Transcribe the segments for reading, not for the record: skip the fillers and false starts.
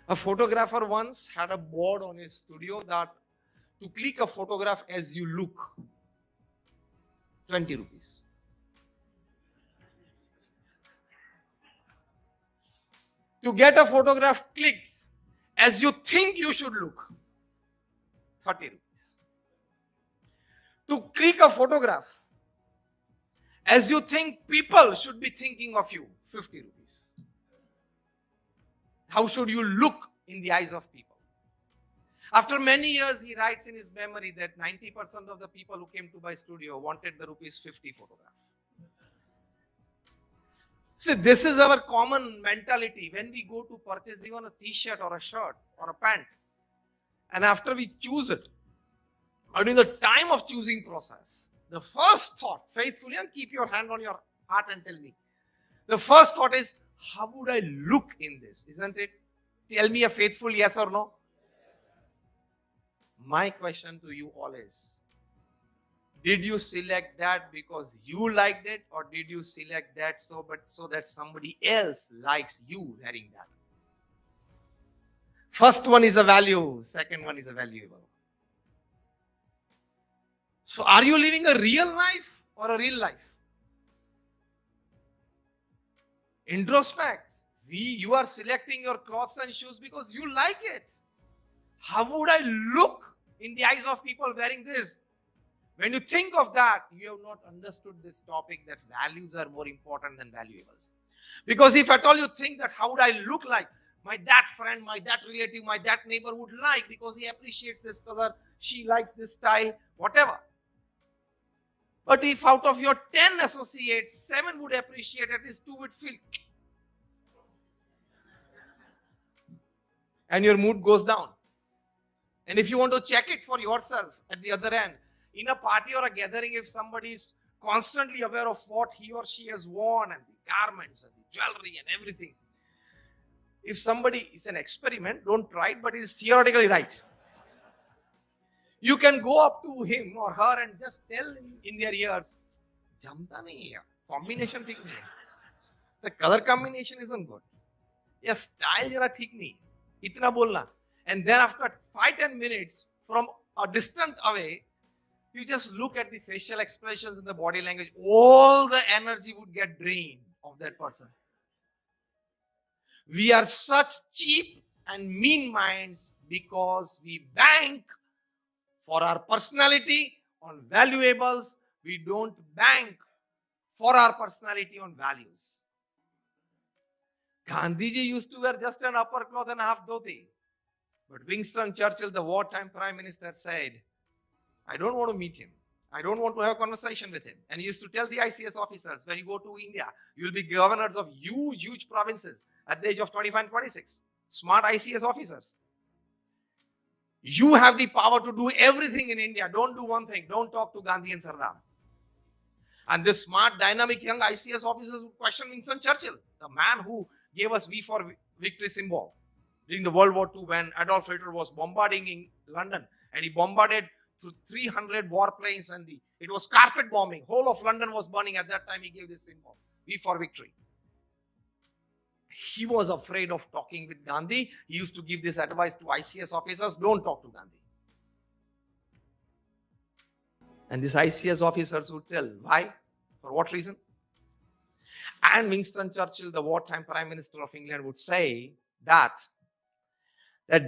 A photographer once had a board on his studio that to click a photograph as you look, 20 rupees. To get a photograph clicked as you think you should look, 30 rupees. To click a photograph as you think people should be thinking of you, 50 rupees. How should you look in the eyes of people? After many years, he writes in his memory that 90% of the people who came to my studio wanted the rupees 50 photograph. See, this is our common mentality when we go to purchase even a t-shirt or a shirt or a pant. And after we choose it, or in the time of choosing process, the first thought, faithfully, and keep your hand on your heart and tell me, the first thought is, how would I look in this? Isn't it? Tell me a faithful yes or no. My question to you all is, did you select that because you liked it, or did you select that so that somebody else likes you wearing that? First one is a value, second one is a valuable. So are you living a real life or a real life? Introspect. You are selecting your clothes and shoes because you like it. How would I look in the eyes of people wearing this? When you think of that, you have not understood this topic that values are more important than valuables. Because if at all you think that how would I look like, my that friend, my that relative, my that neighbor would like because he appreciates this color, she likes this style, whatever. But if out of your 10 associates, 7 would appreciate, at least 2 would feel, and your mood goes down. And if you want to check it for yourself at the other end, in a party or a gathering, if somebody is constantly aware of what he or she has worn and the garments and the jewelry and everything, if somebody is an experiment, don't try it, but it is theoretically right. You can go up to him or her and just tell in their ears, Jamta nahi hai, combination theek nahi hai. The color combination isn't good. Yeah, style jara theek nahi. Itna bolna. And then after 5-10 minutes from a distant away, you just look at the facial expressions and the body language, all the energy would get drained of that person. We are such cheap and mean minds because we bank for our personality on valuables. We don't bank for our personality on values. Gandhiji used to wear just an upper cloth and half dhoti. But Winston Churchill, the wartime prime minister, said, I don't want to meet him. I don't want to have a conversation with him. And he used to tell the ICS officers, when you go to India, you will be governors of huge provinces at the age of 25 and 26. Smart ICS officers. You have the power to do everything in India. Don't do one thing. Don't talk to Gandhi and Sardar. And this smart, dynamic young ICS officers would question Winston Churchill, the man who gave us V for Victory symbol during the World War II when Adolf Hitler was bombarding in London. And he bombarded through 300 warplanes and it was carpet bombing. Whole of London was burning. At that time, he gave this symbol, V for Victory. He was afraid of talking with Gandhi. He used to give this advice to ICS officers, don't talk to Gandhi. And these ICS officers would tell, why? For what reason? And Winston Churchill, the wartime Prime Minister of England, would say that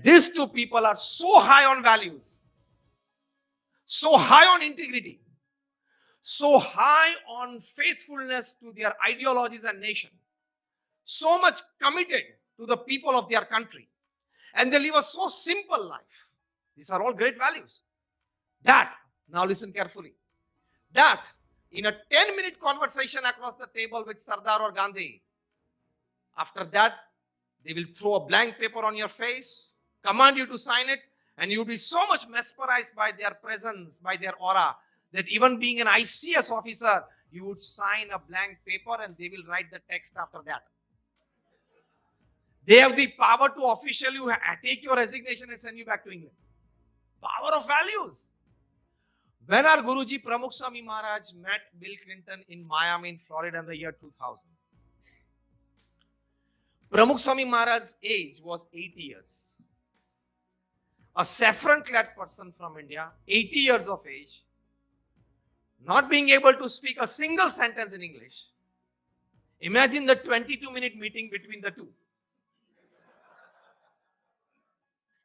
these two people are so high on values, so high on integrity, so high on faithfulness to their ideologies and nation, so much committed to the people of their country, and they live a so simple life. These are all great values. That, now listen carefully, that in a 10-minute conversation across the table with Sardar or Gandhi, after that, they will throw a blank paper on your face, command you to sign it, and you will be so much mesmerized by their presence, by their aura, that even being an ICS officer, you would sign a blank paper and they will write the text after that. They have the power to officially take your resignation and send you back to England. Power of values. When our Guruji Pramukh Swami Maharaj met Bill Clinton in Miami, in Florida in the year 2000, Pramukh Swami Maharaj's age was 80 years. A saffron-clad person from India, 80 years of age, not being able to speak a single sentence in English. Imagine the 22-minute meeting between the two.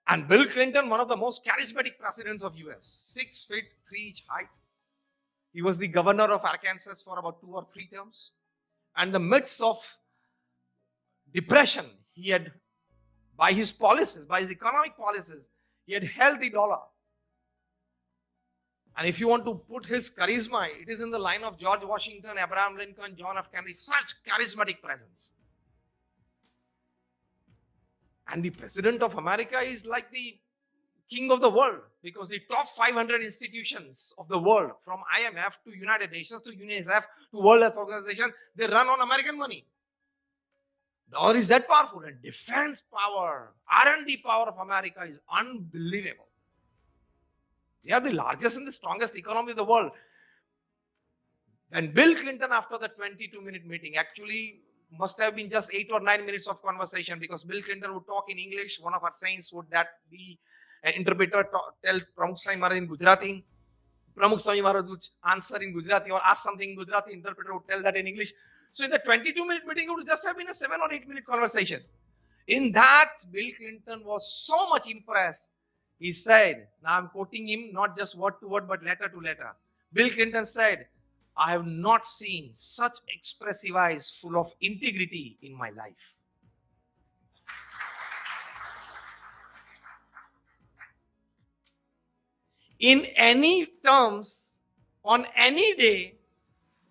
And Bill Clinton, one of the most charismatic presidents of US, 6 feet 3 inch height. He was the governor of Arkansas for about 2 or 3 terms. And in the midst of depression, he had, by his policies, by his economic policies, he had held the dollar. And if you want to put his charisma, it is in the line of George Washington, Abraham Lincoln, John F. Kennedy, such charismatic presence. And the President of America is like the king of the world, because the top 500 institutions of the world, from IMF to United Nations to UNICEF to World Health Organization, they run on American money. Dollar is that powerful, and defense power, R&D power of America is unbelievable. They are the largest and the strongest economy of the world. And Bill Clinton, after the 22-minute meeting, actually must have been just 8 or 9 minutes of conversation, because Bill Clinton would talk in English. One of our saints would that be an interpreter, tell Pramukh Swami Maharaj in Gujarati. Pramukh Swami Maharaj would answer in Gujarati or ask something in Gujarati. Interpreter would tell that in English. So in the 22-minute meeting, it would just have been a 7 or 8 minute conversation. In that, Bill Clinton was so much impressed. He said, now I'm quoting him, not just word to word, but letter to letter. Bill Clinton said, I have not seen such expressive eyes full of integrity in my life. In any terms, on any day,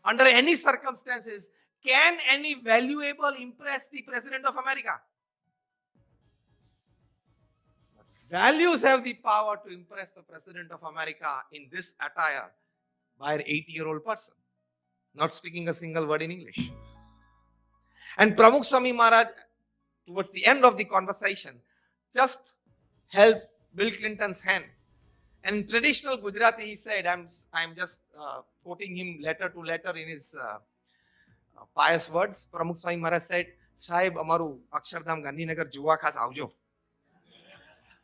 under any circumstances, can any valuable impress the President of America? Values have the power to impress the President of America in this attire by an 80-year-old person, not speaking a single word in English. And Pramukh Swami Maharaj, towards the end of the conversation, just held Bill Clinton's hand. And in traditional Gujarati, he said, I'm just quoting him letter to letter in his pious words. Pramukh Swami Maharaj said, Sahib, amaru Akshardham Gandhinagar Juwa khas avjo.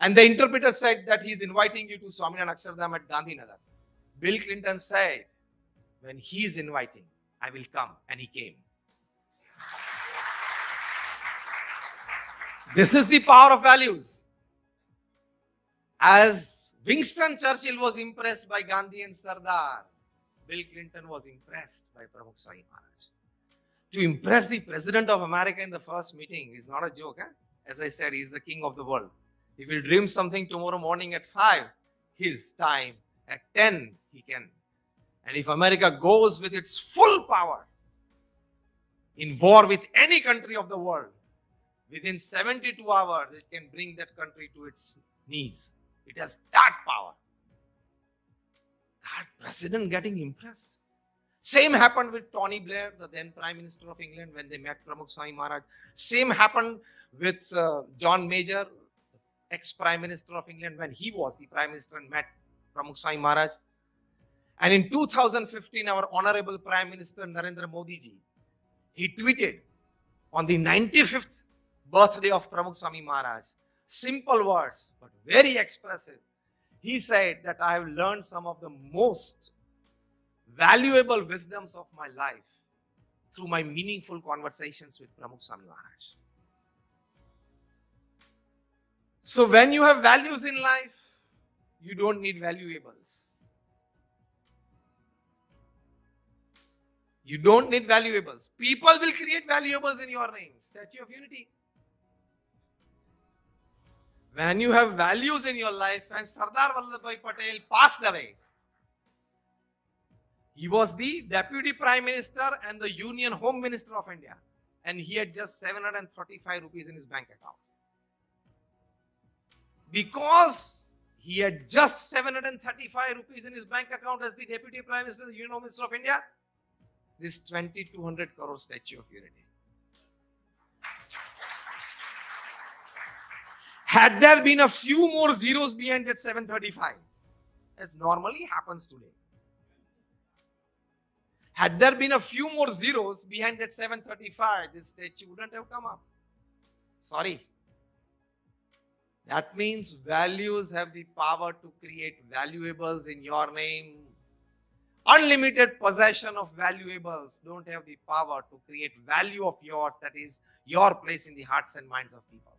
And the interpreter said that he's inviting you to Swaminarayan Akshardham at Gandhinagar. Bill Clinton said, when he's inviting, I will come. And he came. This is the power of values. As Winston Churchill was impressed by Gandhi and Sardar, Bill Clinton was impressed by Pramukh Swami Maharaj. To impress the President of America in the first meeting is not a joke. As I said, he's the king of the world. If he dreams something tomorrow morning at 5, his time, at 10, he can. And if America goes with its full power in war with any country of the world, within 72 hours, it can bring that country to its knees. It has that power. That president getting impressed. Same happened with Tony Blair, the then Prime Minister of England, when they met Pramukh Swami Maharaj. Same happened with John Major, ex-Prime Minister of England, when he was the Prime Minister and met Pramukh Swami Maharaj. And in 2015, our Honorable Prime Minister Narendra Modi ji, he tweeted on the 95th birthday of Pramukh Swami Maharaj, simple words, but very expressive. He said that I have learned some of the most valuable wisdoms of my life through my meaningful conversations with Pramukh Swami Maharaj. So when you have values in life, you don't need valuables. You don't need valuables. People will create valuables in your name. Statue of Unity. When you have values in your life, and Sardar Vallabhbhai Patel passed away, he was the Deputy Prime Minister and the Union Home Minister of India. And he had just 735 rupees in his bank account. Because he had just 735 rupees in his bank account as the Deputy Prime Minister and the Union Home Minister of India, this 2,200 crore Statue of Unity. Had there been a few more zeros behind that 735, as normally happens today, had there been a few more zeros behind that 735, this statue wouldn't have come up. Sorry. That means values have the power to create valuables in your name. Unlimited possession of valuables don't have the power to create value of yours, that is your place in the hearts and minds of people.